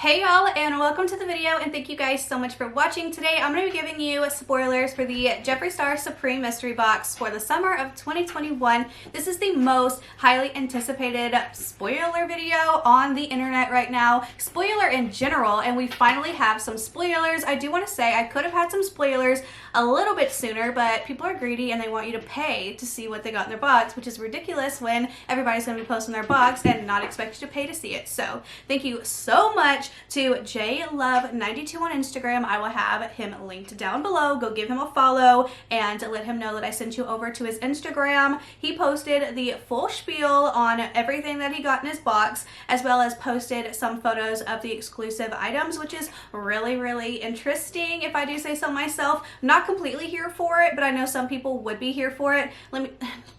Hey y'all, and welcome to the video, and thank you guys so much for watching. Today I'm going to be giving you spoilers for the Jeffree Star Supreme Mystery Box for the summer of 2021. This is the most highly anticipated spoiler video on the internet right now. Spoiler in general, and we finally have some spoilers. I do want to say I could have had some spoilers a little bit sooner, but people are greedy and they want you to pay to see what they got in their box, which is ridiculous when everybody's going to be posting their box and not expect you to pay to see it. So thank you so much to JLove92 on Instagram. I will have him linked down below. Go give him a follow and let him know that I sent you over to his Instagram. He posted the full spiel on everything that he got in his box, as well as posted some photos of the exclusive items, which is really interesting, if I do say so myself. Not completely here for it, but I know some people would be here for it. Let me,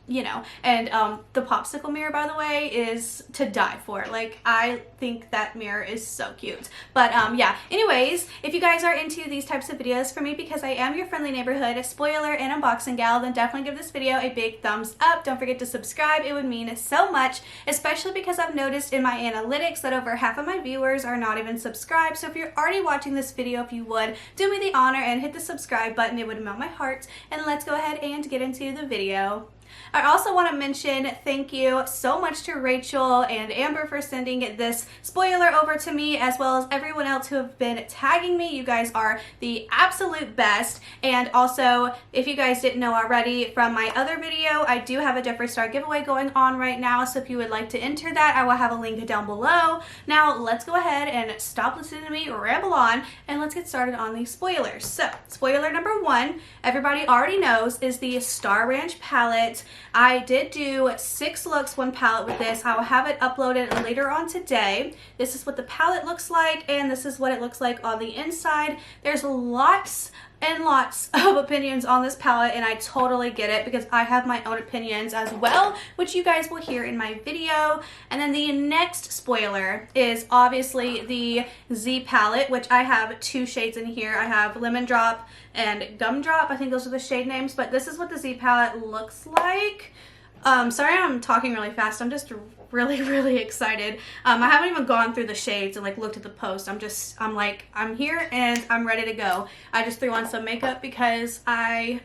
you know, and the Popsicle Mirror, by the way, is to die for. Like, I think that mirror is so cute. But yeah, anyways, if you guys are into these types of videos for me, because I am your friendly neighborhood spoiler and unboxing gal, then definitely give this video a big thumbs up. Don't forget to subscribe. It would mean so much, especially because I've noticed in my analytics that over half of my viewers are not even subscribed. So if you're already watching this video, if you would, do me the honor and hit the subscribe button. It would melt my heart. And let's go ahead and get into the video. I also want to mention thank you so much to Rachel and Amber for sending this spoiler over to me, as well as everyone else who have been tagging me. You guys are the absolute best. And also, if you guys didn't know already from my other video, I do have a Jeffree Star giveaway going on right now. So if you would like to enter that, I will have a link down below. Now, let's go ahead and stop listening to me ramble on, and let's get started on these spoilers. So, spoiler number one, everybody already knows, is the Star Ranch palette. I did do 6 looks, 1 palette with this. I will have it uploaded later on today. This is what the palette looks like, and this is what it looks like on the inside. There's lots and lots of opinions on this palette, and I totally get it because I have my own opinions as well, which you guys will hear in my video. And then the next spoiler is obviously the Z palette, which I have 2 shades in here. I have Lemon Drop and Gumdrop. I think those are the shade names, but this is what the Z palette looks like. Sorry I'm talking really fast. I'm just really excited. I haven't even gone through the shades and like looked at the post. I'm here and I'm ready to go. I just threw on some makeup because I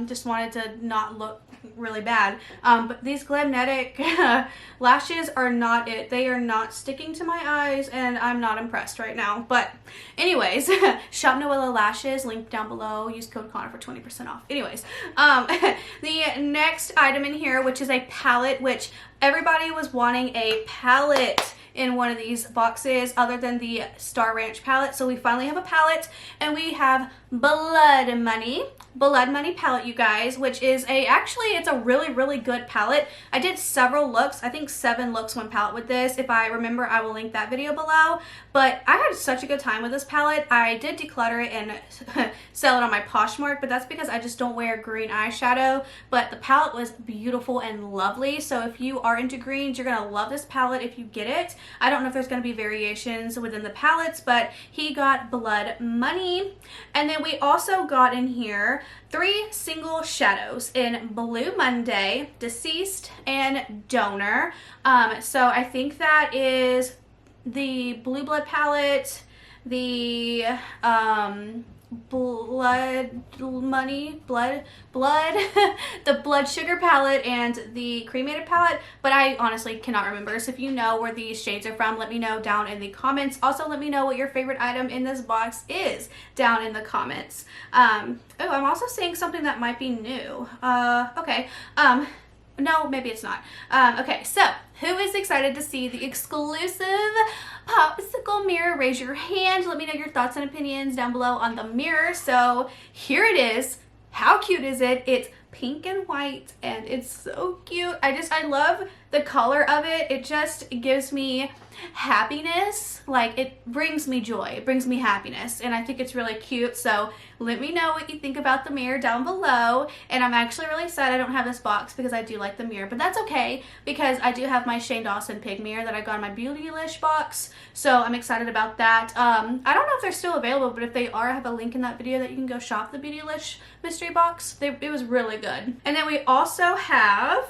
just wanted to not look really bad. But these Glamnetic lashes are not it. They are not sticking to my eyes, and I'm not impressed right now. But anyways, shop Noella lashes, link down below. Use code Connor for 20% off. Anyways, the next item in here, which is a palette, which everybody was wanting a palette in one of these boxes other than the Star Ranch palette. So we finally have a palette, and we have Blood Money palette, you guys, which is it's a really good palette. I did several looks, I think 7 looks, 1 palette with this. If I remember, I will link that video below. But I had such a good time with this palette. I did declutter it and sell it on my Poshmark, but that's because I just don't wear green eyeshadow. But the palette was beautiful and lovely. So if you are into greens, you're gonna love this palette if you get it. I don't know if there's gonna be variations within the palettes, but he got Blood Money. And then we also got in here 3 single shadows in Blue Monday, Deceased, and Donor. So I think that is the Blue Blood palette, the Blood Money, the Blood Sugar palette, and the Cremated palette, but I honestly cannot remember. So if you know where these shades are from, let me know down in the comments. Also, let me know what your favorite item in this box is down in the comments. Oh, I'm also seeing something that might be new. Okay. No, maybe it's not. Okay, so who is excited to see the exclusive Popsicle Mirror? Raise your hand. Let me know your thoughts and opinions down below on the mirror. So here it is. How cute is it? It's pink and white, and it's so cute. I love the color of it. It just gives me happiness. Like, it brings me joy. It brings me happiness, and I think it's really cute. So let me know what you think about the mirror down below. And I'm actually really sad I don't have this box because I do like the mirror, but that's okay because I do have my Shane Dawson pig mirror that I got in my BEAUTYLISH box. So I'm excited about that. I don't know if they're still available, but if they are, I have a link in that video that you can go shop the BEAUTYLISH mystery box. It was really good. And then we also have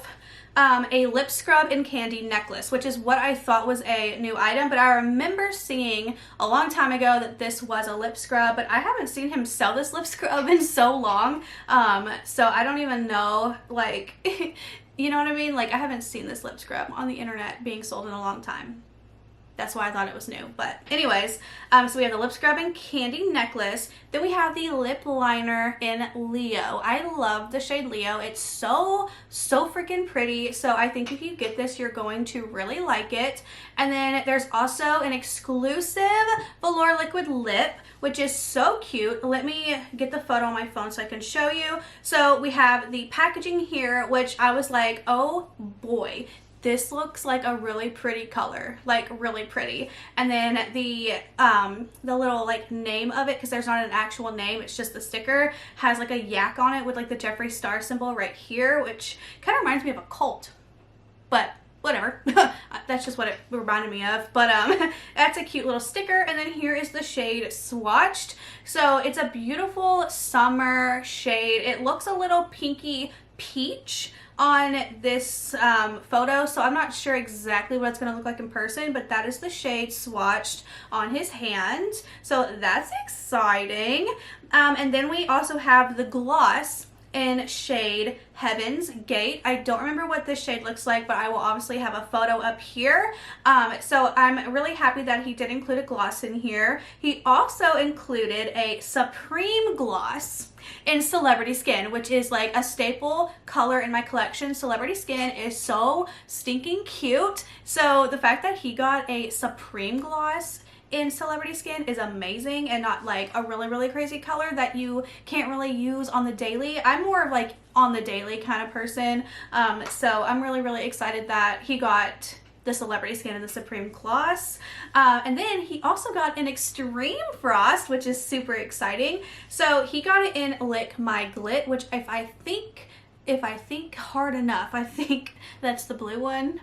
a lip scrub and candy necklace, which is what I thought was a new item, but I remember seeing a long time ago that this was a lip scrub, but I haven't seen him sell this lip scrub in so long, so I don't even know, like, you know what I mean? Like, I haven't seen this lip scrub on the internet being sold in a long time. That's why I thought it was new. But anyways, so we have the lip scrub and candy necklace. Then we have the lip liner in Leo. I love the shade Leo. It's so freaking pretty. So I think if you get this, you're going to really like it. And then there's also an exclusive velour liquid lip, which is so cute. Let me get the photo on my phone so I can show you. So we have the packaging here, which I was like, oh boy, this looks like a really pretty color, like really pretty. And then the little like name of it, because there's not an actual name, it's just the sticker, has like a yak on it with like the Jeffree Star symbol right here, which kind of reminds me of a cult, but whatever. That's just what it reminded me of. But that's a cute little sticker. And then here is the shade swatched. So it's a beautiful summer shade. It looks a little pinky peach on this photo, so I'm not sure exactly what it's going to look like in person, but that is the shade swatched on his hand, so that's exciting. And then we also have the gloss in shade Heaven's Gate. I don't remember what this shade looks like, but I will obviously have a photo up here. So I'm really happy that he did include a gloss in here. He also included a Supreme gloss in Celebrity Skin, which is like a staple color in my collection. Celebrity Skin is so stinking cute. So the fact that he got a Supreme gloss in Celebrity Skin is amazing, and not like a really crazy color that you can't really use on the daily. I'm more of like on the daily kind of person, so I'm really excited that he got the Celebrity Skin and the Supreme gloss. And then he also got an Extreme Frost, which is super exciting. So he got it in Lick My Glit, which if I think hard enough, I think that's the blue one.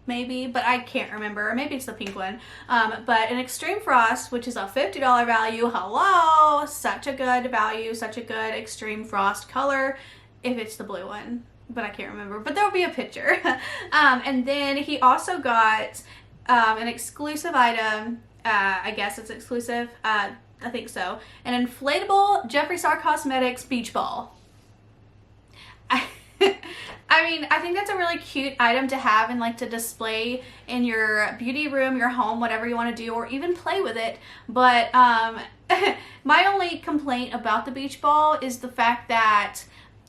Maybe, but I can't remember. Maybe it's the pink one. But an Extreme Frost, which is a $50 value. Hello! Such a good value, such a good Extreme Frost color if it's the blue one. But I can't remember. But there will be a picture. And then he also got an exclusive item. I guess it's exclusive. I think so. An inflatable Jeffree Star Cosmetics beach ball. I mean, I think that's a really cute item to have and like to display in your beauty room, your home, whatever you want to do, or even play with it. But my only complaint about the beach ball is the fact that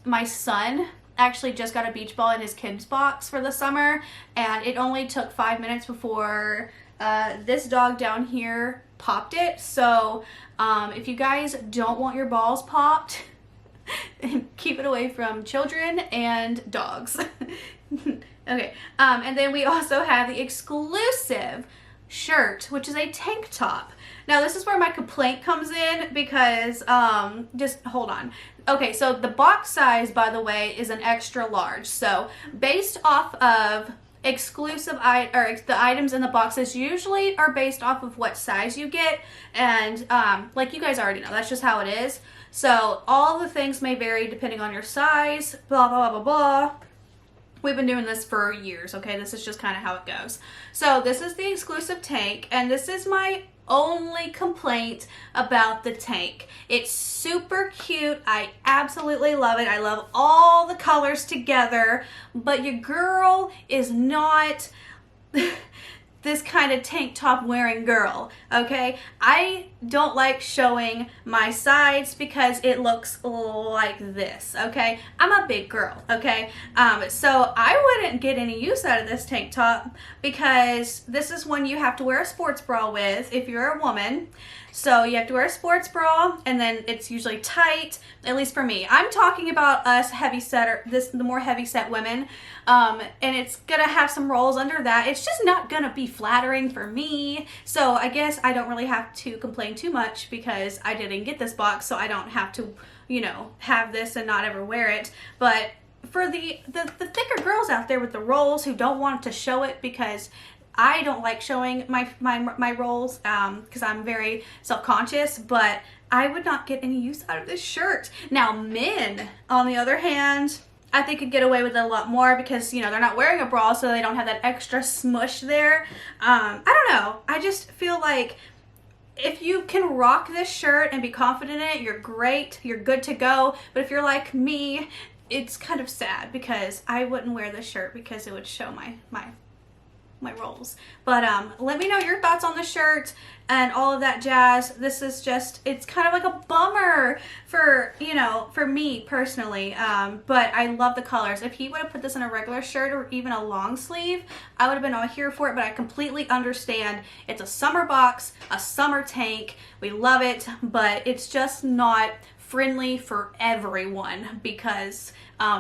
my son actually just got a beach ball in his kids box for the summer, and it only took 5 minutes before this dog down here popped it. So if you guys don't want your balls popped, keep it away from children and dogs. Okay, and then we also have the exclusive shirt, which is a tank top. Now this is where my complaint comes in, because just hold on. Okay, so the box size, by the way, is an extra large. So based off of exclusive the items in the boxes usually are based off of what size you get, and like you guys already know, that's just how it is. So all the things may vary depending on your size, blah blah blah blah blah. We've been doing this for years, okay? This is just kind of how it goes. So this is the exclusive tank, and this is my only complaint about the tank. It's super cute. I absolutely love it. I love all the colors together, but your girl is not this kind of tank top wearing girl, okay? I don't like showing my sides because it looks like this, okay? I'm a big girl, okay? So I wouldn't get any use out of this tank top, because this is one you have to wear a sports bra with if you're a woman. So you have to wear a sports bra, and then it's usually tight, at least for me. I'm talking about us the more heavy set women, and it's gonna have some rolls under that. It's just not gonna be flattering for me. So I guess I don't really have to complain too much, because I didn't get this box, so I don't have to, you know, have this and not ever wear it. But for the thicker girls out there with the rolls who don't want to show it, because I don't like showing my rolls because I'm very self-conscious, but I would not get any use out of this shirt. Now men, on the other hand, I think could get away with it a lot more because, you know, they're not wearing a bra, so they don't have that extra smush there. I don't know. I just feel like if you can rock this shirt and be confident in it, you're great. You're good to go. But if you're like me, it's kind of sad because I wouldn't wear this shirt because it would show my rolls. But let me know your thoughts on the shirt and all of that jazz. This is just, it's kind of like a bummer for, you know, for me personally, but I love the colors. If he would have put this in a regular shirt or even a long sleeve, I would have been all here for it, but I completely understand. It's a summer box, a summer tank. We love it, but it's just not friendly for everyone because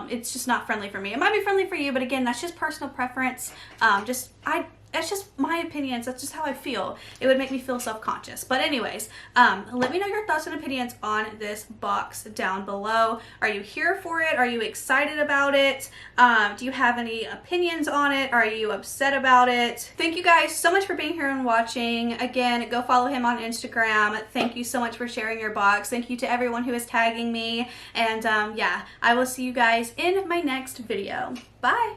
it's just not friendly for me. It might be friendly for you, but again, that's just personal preference. That's just my opinions. That's just how I feel. It would make me feel self-conscious. But anyways, let me know your thoughts and opinions on this box down below. Are you here for it? Are you excited about it? Do you have any opinions on it? Are you upset about it? Thank you guys so much for being here and watching. Again, go follow him on Instagram. Thank you so much for sharing your box. Thank you to everyone who is tagging me. And yeah, I will see you guys in my next video. Bye.